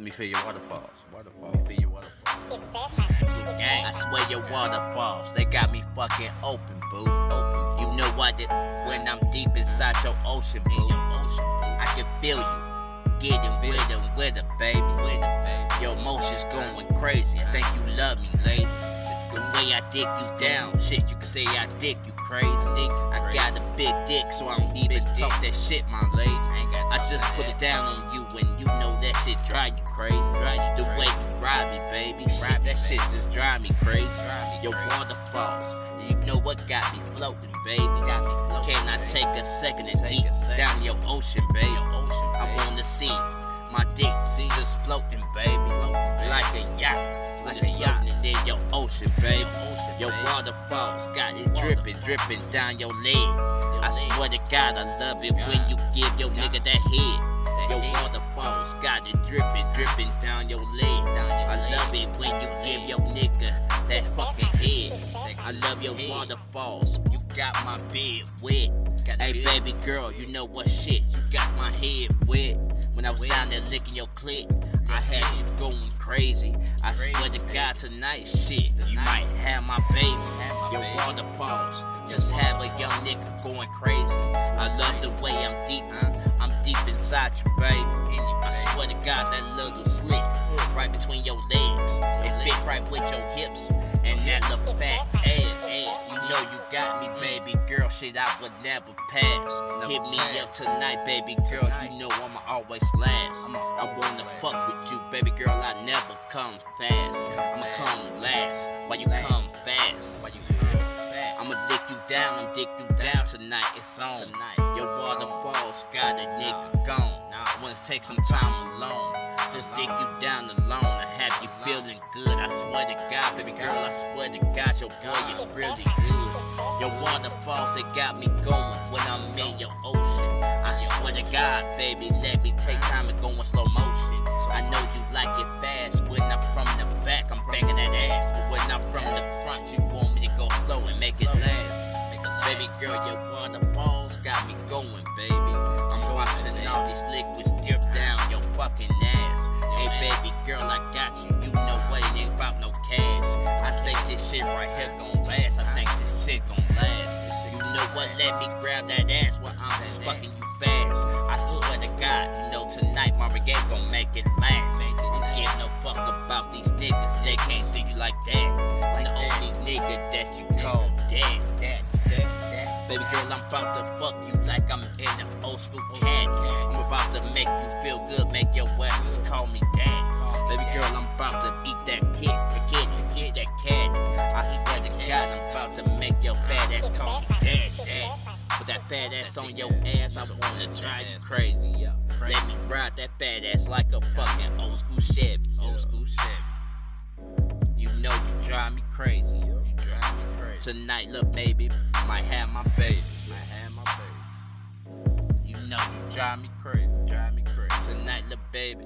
me feel your waterfalls. Let me feel your waterfalls. Gang, I swear your waterfalls, they got me fucking open, boo. Open. You know what? When I'm deep inside your ocean, boo. I can feel you getting with it, baby. Your emotions going crazy. I think you love me, lady. The way I dick you down, shit, you can say I dick you crazy. I got a big dick, so I don't even talk that shit, my lady. I just put it down on you when you know that shit drive you crazy. The way you ride me, baby, shit, that shit just drive me crazy. Your waterfalls, you know what got me floating, baby. Can I take a second and deep down your ocean, baby? I wanna see my dick just floating, baby, like a yacht. Floating in your ocean, baby. Your waterfalls got it dripping down your leg. I swear to God, I love it when you give your nigga that head. Your waterfalls got it dripping down your leg. I love it when you give your nigga that fucking head. I love your waterfalls. You got my bed wet. Hey baby girl, you know what shit? You got my head wet. When I was down there licking your clit, I had you going crazy. I swear to God tonight, shit, you might have my baby. Your waterfalls just have a young nigga going crazy. I love the way I'm deep inside you, baby. I swear to God, that little slit right between your legs, it fit right with your hips and that little fat ass. You know you got me, baby girl, shit I would never pass. Hit me up tonight, baby girl, you know I'ma always last. I wanna fuck with you, baby girl, I never come fast. I'ma come last, while you come fast. I'ma dick you down tonight, it's on. Your waterfalls got a nigga gone. I wanna take some time alone, just dick you down alone. I have you feeling good, I swear to God, baby girl, I swear to God, your boy is really good. Your waterfalls, they got me going when I'm in your ocean. I swear to God, baby, let me take time and go in slow motion. I know you like it fast, when I'm from the back, I'm banging that ass. But when I'm from the front, you want me to go slow and make it last. Baby girl, your waterfalls got me going, baby. I'm watching all these liquids drip down your fucking ass. Hey baby girl, I got you, you know what it ain't about no cash. I think this shit right here gon' last, I think this shit gon' last. You know what, let me grab that ass while I'm just fucking you fast. I swear to God, you know tonight my brigade gon' make it last. Don't give no fuck about these niggas, they can't see you like that. I'm the only nigga that you call dad. Baby girl, I'm about to fuck you like I'm in an old school caddy. I'm about to make you feel good, make your ass just call me daddy. Baby girl, I'm about to eat that kid, get that caddy. I swear to God, I'm about to make your fat ass call me daddy. Put that fat ass on your ass, I wanna drive you crazy. Let me ride that fat ass like a fucking old school Chevy. You know you drive me crazy. Tonight, look, baby, might have my baby. You know you drive me crazy. Tonight, look, baby,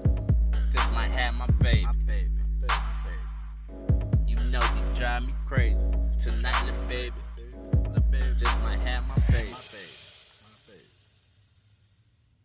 just might have my baby. You know you drive me crazy. Tonight, look, baby, just might have my